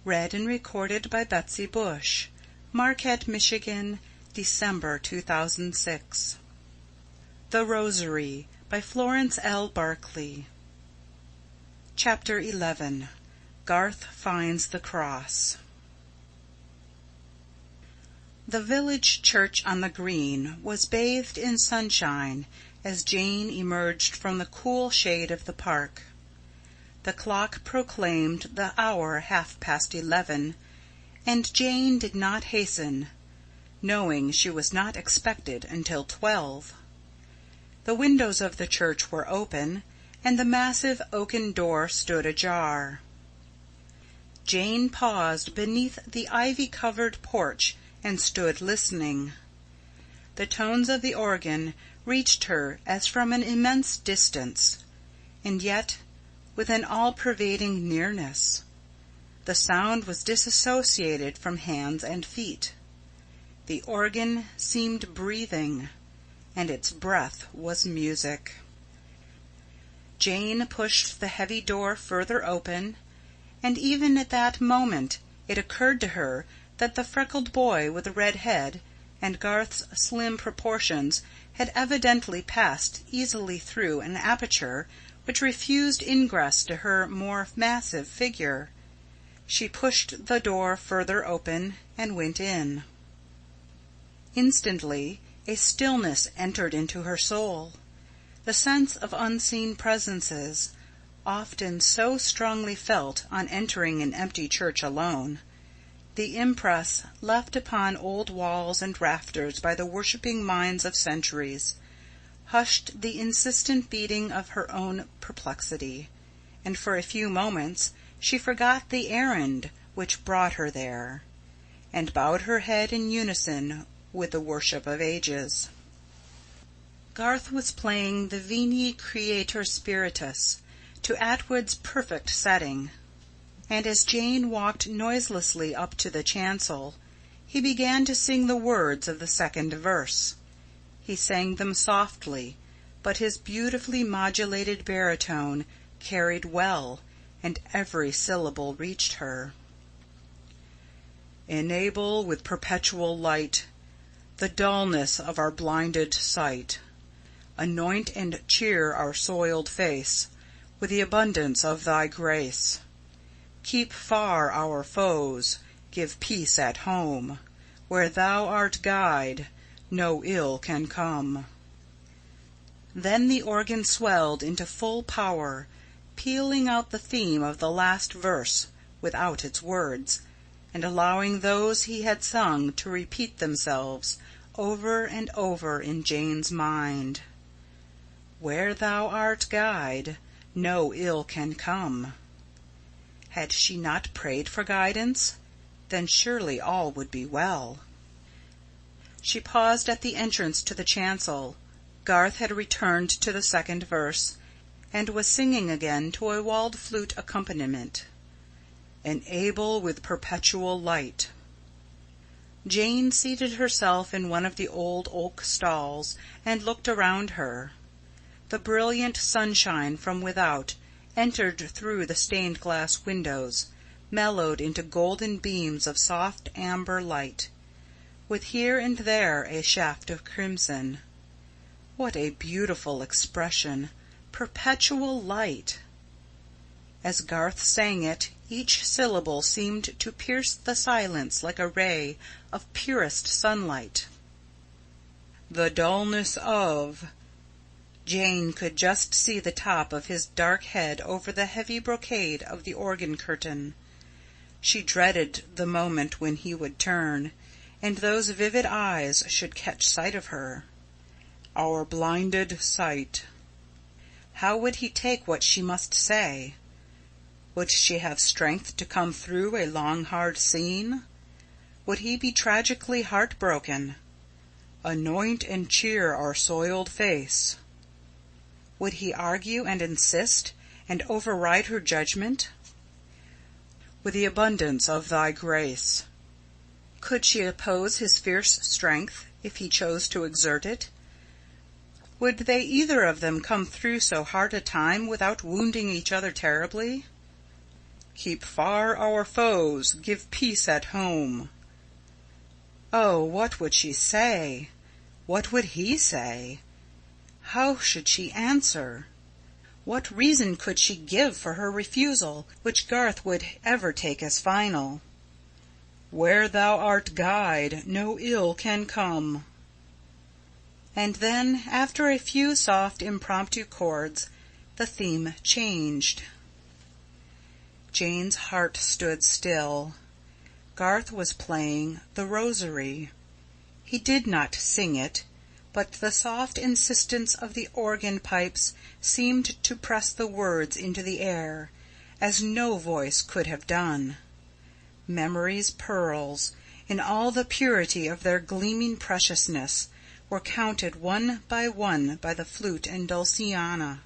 Read and recorded by Betsy Bush. Marquette, Michigan, December 2006. The Rosary by Florence L. Barclay. Chapter 11. Garth Finds the Cross. The village church on the green was bathed in sunshine as Jane emerged from the cool shade of the park. The clock proclaimed the hour 11:30, and Jane did not hasten, knowing she was not expected until 12. The windows of the church were open, and the massive oaken door stood ajar. Jane paused beneath the ivy-covered porch and stood listening. The tones of the organ reached her as from an immense distance, and yet with an all-pervading nearness. The sound was disassociated from hands and feet. The organ seemed breathing, and its breath was music. Jane pushed the heavy door further open, and even at that moment it occurred to her that the freckled boy with the red head and Garth's slim proportions had evidently passed easily through an aperture which refused ingress to her more massive figure. She pushed the door further open and went in. Instantly a stillness entered into her soul. The sense of unseen presences, often so strongly felt on entering an empty church alone, the impress left upon old walls and rafters by the worshipping minds of centuries, hushed the insistent beating of her own perplexity, and for a few moments she forgot the errand which brought her there, and bowed her head in unison with the worship of ages. Garth was playing the Veni Creator Spiritus to Atwood's perfect setting, and as Jane walked noiselessly up to the chancel, he began to sing the words of the second verse. He sang them softly, but his beautifully modulated baritone carried well, and every syllable reached her. Enable with perpetual light the dullness of our blinded sight. Anoint and cheer our soiled face with the abundance of thy grace. Keep far our foes, give peace at home. Where thou art guide, no ill can come. Then the organ swelled into full power, pealing out the theme of the last verse without its words, and allowing those he had sung to repeat themselves over and over in Jane's mind. Where thou art guide, no ill can come. Had she not prayed for guidance? Then surely all would be well. She paused at the entrance to the chancel. Garth had returned to the second verse, and was singing again to a walled flute accompaniment. Enable with perpetual light. Jane seated herself in one of the old oak stalls and looked around her. The brilliant sunshine from without entered through the stained-glass windows, mellowed into golden beams of soft amber light, with here and there a shaft of crimson. What a beautiful expression! Perpetual light! As Garth sang it, each syllable seemed to pierce the silence like a ray of purest sunlight. The dullness of— Jane could just see the top of his dark head over the heavy brocade of the organ curtain. She dreaded the moment when he would turn, and those vivid eyes should catch sight of her. Our blinded sight. How would he take what she must say? Would she have strength to come through a long, hard scene? Would he be tragically heartbroken? Anoint and cheer our soiled face. Would he argue and insist, and override her judgment? With the abundance of thy grace. Could she oppose his fierce strength, if he chose to exert it? Would they either of them come through so hard a time without wounding each other terribly? Keep far our foes, give peace at home. Oh, what would she say? What would he say? How should she answer? What reason could she give for her refusal, which Garth would ever take as final? Where thou art guide, no ill can come. And then, after a few soft impromptu chords, the theme changed. Jane's heart stood still. Garth was playing the Rosary. He did not sing it, but the soft insistence of the organ pipes seemed to press the words into the air, as no voice could have done. Memory's pearls, in all the purity of their gleaming preciousness, were counted one by the flute and dulciana,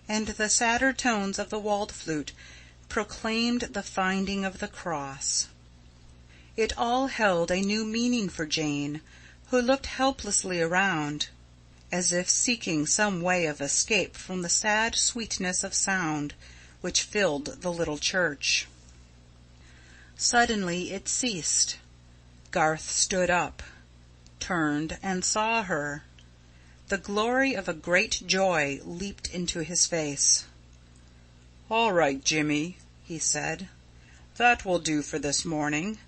and the sadder tones of the walled flute proclaimed the finding of the cross. It all held a new meaning for Jane, who looked helplessly around, as if seeking some way of escape from the sad sweetness of sound which filled the little church. Suddenly it ceased. Garth stood up, turned, and saw her. The glory of a great joy leaped into his face. "All right, Jimmy," he said. "That will do for this morning.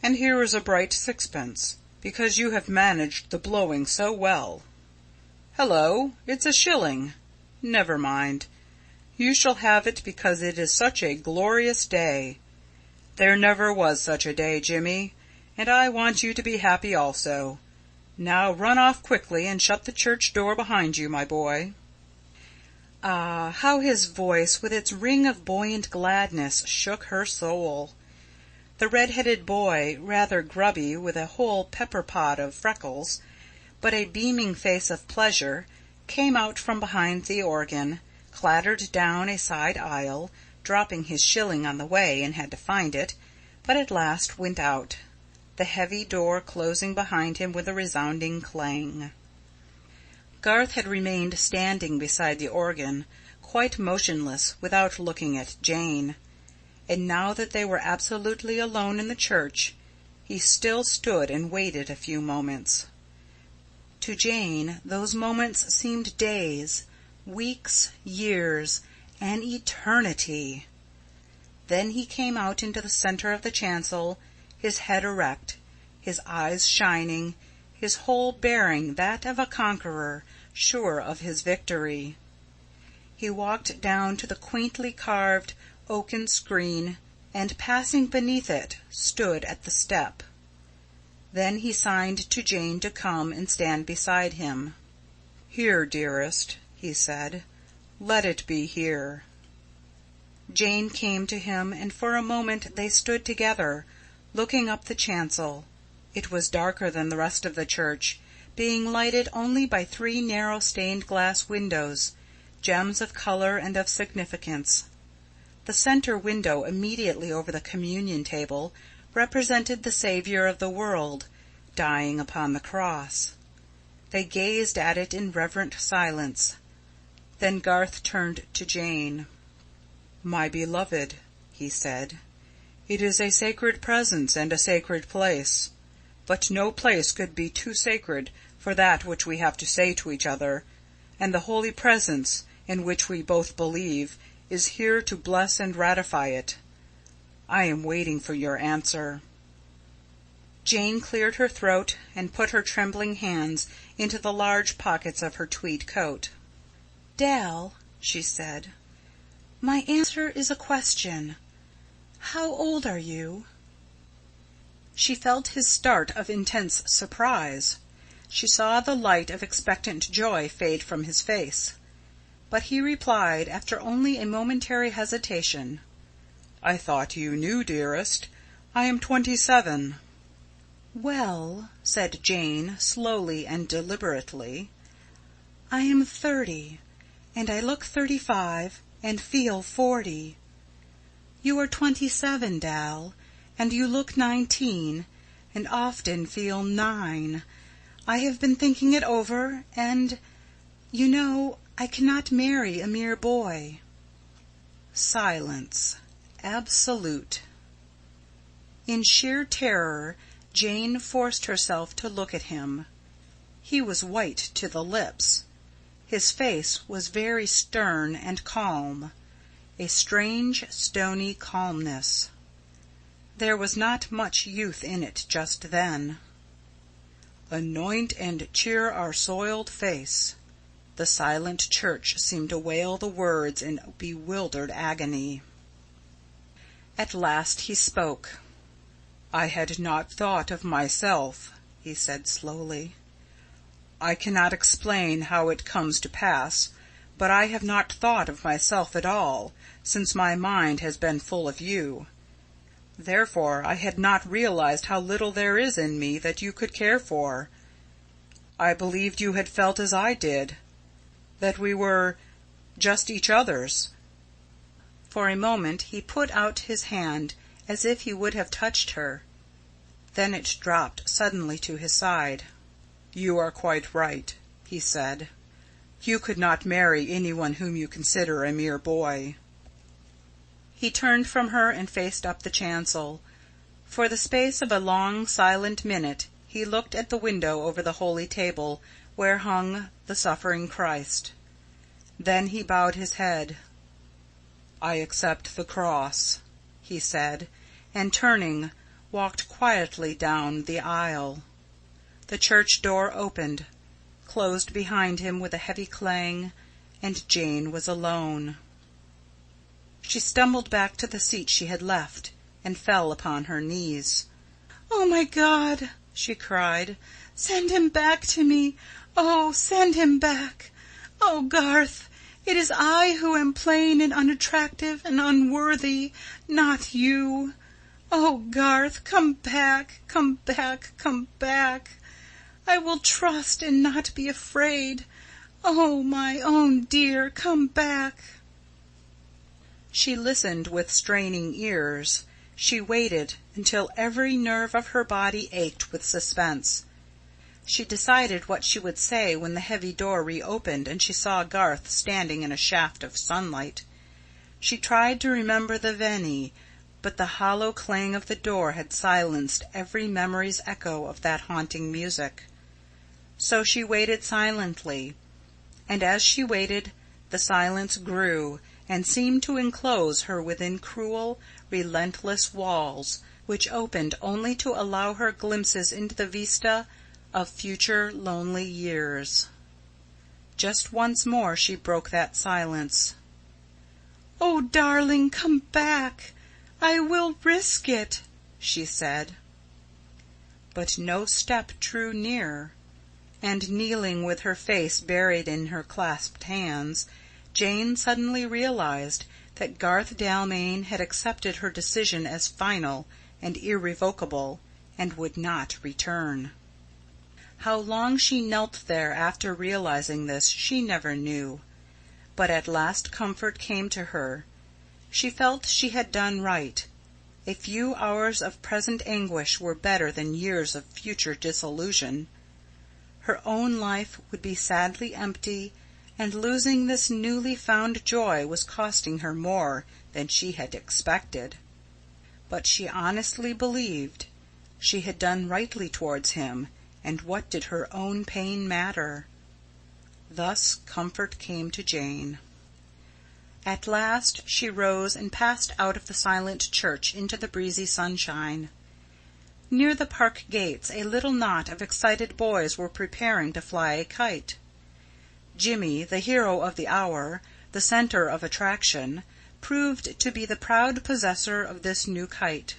And here is a bright sixpence, because you have managed the blowing so well. Hello, it's a shilling. Never mind. You shall have it because it is such a glorious day. There never was such a day, Jimmy, and I want you to be happy also. Now run off quickly and shut the church door behind you, my boy." Ah, how his voice, with its ring of buoyant gladness, shook her soul! The red-headed boy, rather grubby, with a whole pepper-pot of freckles, but a beaming face of pleasure, came out from behind the organ, clattered down a side aisle, dropping his shilling on the way, and had to find it, but at last went out, the heavy door closing behind him with a resounding clang. Garth had remained standing beside the organ, quite motionless, without looking at Jane, and now that they were absolutely alone in the church, he still stood and waited a few moments. To Jane those moments seemed days, weeks, years, an eternity. Then he came out into the centre of the chancel, his head erect, his eyes shining, his whole bearing that of a conqueror, sure of his victory. He walked down to the quaintly carved oaken screen, and, passing beneath it, stood at the step. Then he signed to Jane to come and stand beside him. "Here, dearest," he said. "Let it be here." Jane came to him, and for a moment they stood together, looking up the chancel. It was darker than the rest of the church, being lighted only by 3 narrow stained-glass windows, gems of color and of significance. The center window immediately over the communion table represented the Saviour of the world, dying upon the cross. They gazed at it in reverent silence. Then Garth turned to Jane. "My beloved," he said, "it is a sacred presence and a sacred place, but no place could be too sacred for that which we have to say to each other, and the holy presence, in which we both believe, is here to bless and ratify it. I am waiting for your answer." Jane cleared her throat and put her trembling hands into the large pockets of her tweed coat. "Dal," she said, "my answer is a question. How old are you?" She felt his start of intense surprise. She saw the light of expectant joy fade from his face. But he replied, after only a momentary hesitation, "I thought you knew, dearest. I am 27. "Well," said Jane, slowly and deliberately, "I am 30, and I look 35 and feel 40. You are 27, Dal, and you look 19, and often feel 9. I have been thinking it over, and, you know, I cannot marry a mere boy." Silence, absolute. In sheer terror, Jane forced herself to look at him. He was white to the lips. His face was very stern and calm, a strange, stony calmness. There was not much youth in it just then. "Anoint and cheer our soiled face." The silent church seemed to wail the words in bewildered agony. At last he spoke. "I had not thought of myself," he said slowly. "I cannot explain how it comes to pass, but I have not thought of myself at all, since my mind has been full of you. Therefore I had not realized how little there is in me that you could care for. I believed you had felt as I did, that we were just each other's." For a moment he put out his hand as if he would have touched her. Then it dropped suddenly to his side. "You are quite right," he said. "You could not marry anyone whom you consider a mere boy." He turned from her and faced up the chancel. For the space of a long, silent minute he looked at the window over the holy table, where hung the suffering Christ. Then he bowed his head. "I accept the cross," he said, and turning, walked quietly down the aisle. The church door opened, closed behind him with a heavy clang, and Jane was alone. She stumbled back to the seat she had left, and fell upon her knees. "Oh, my God!" she cried. "Send him back to me! Oh, send him back! Oh, Garth, it is I who am plain and unattractive and unworthy, not you. Oh, Garth, come back, come back, come back! I will trust and not be afraid. Oh, my own dear, come back!" She listened with straining ears. She waited until every nerve of her body ached with suspense. She decided what she would say when the heavy door reopened and she saw Garth standing in a shaft of sunlight. She tried to remember the Veni, but the hollow clang of the door had silenced every memory's echo of that haunting music. So she waited silently, and as she waited the silence grew and seemed to enclose her within cruel, relentless walls, which opened only to allow her glimpses into the vista of future lonely years. Just once more she broke that silence. "Oh, darling, come back! I will risk it," she said. But no step drew near, and kneeling with her face buried in her clasped hands, Jane suddenly realized that Garth Dalmain had accepted her decision as final and irrevocable, and would not return. How long she knelt there after realizing this she never knew, but at last comfort came to her. She felt she had done right. A few hours of present anguish were better than years of future disillusion. Her own life would be sadly empty, and losing this newly found joy was costing her more than she had expected. But she honestly believed she had done rightly towards him, and what did her own pain matter? Thus comfort came to Jane. At last she rose and passed out of the silent church into the breezy sunshine. Near the park gates a little knot of excited boys were preparing to fly a kite. Jimmy, the hero of the hour, the centre of attraction, proved to be the proud possessor of this new kite.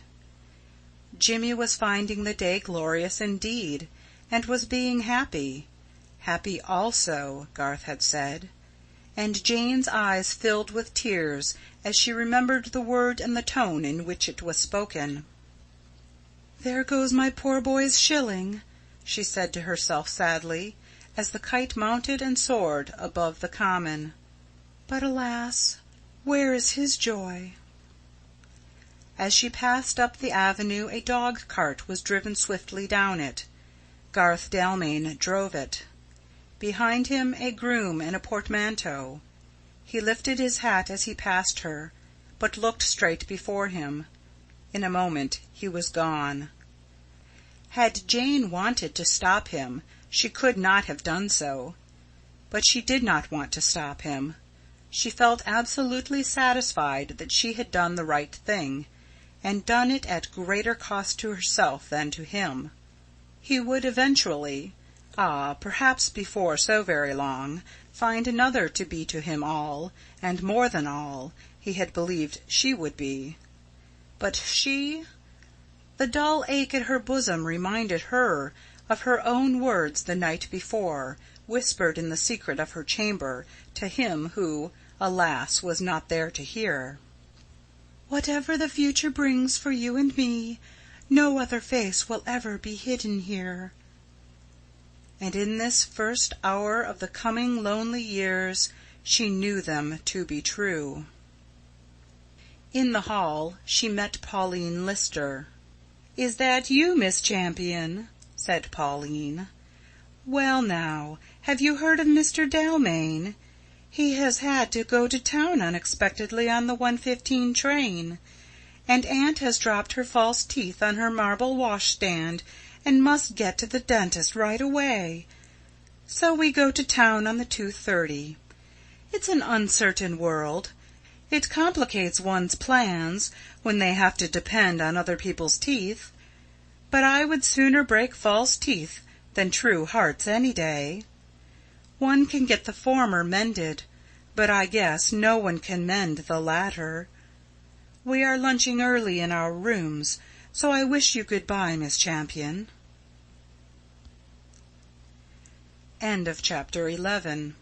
Jimmy was finding the day glorious indeed, and was being happy. Happy also, Garth had said, and Jane's eyes filled with tears as she remembered the word and the tone in which it was spoken. "There goes my poor boy's shilling," she said to herself sadly, as the kite mounted and soared above the common. "But alas, where is his joy?" As she passed up the avenue a dog-cart was driven swiftly down it. Garth Dalmain drove it. Behind him a groom and a portmanteau. He lifted his hat as he passed her, but looked straight before him. In a moment he was gone. Had Jane wanted to stop him, she could not have done so. But she did not want to stop him. She felt absolutely satisfied that she had done the right thing, and done it at greater cost to herself than to him. He would eventually, perhaps before so very long, find another to be to him all, and more than all, he had believed she would be. But she? The dull ache at her bosom reminded her of her own words the night before, whispered in the secret of her chamber to him who, alas, was not there to hear. "Whatever the future brings for you and me, no other face will ever be hidden here." And in this first hour of the coming lonely years she knew them to be true. In the hall she met Pauline Lister. "Is that you, Miss Champion?" said Pauline. "Well now, have you heard of Mr. Dalmain? He has had to go to town unexpectedly on the 1:15 train, and Aunt has dropped her false teeth on her marble washstand and must get to the dentist right away. So we go to town on the 2:30. It's an uncertain world. It complicates one's plans when they have to depend on other people's teeth. But I would sooner break false teeth than true hearts any day. One can get the former mended, but I guess no one can mend the latter. We are lunching early in our rooms, so I wish you good-bye, Miss Champion." End of Chapter 11.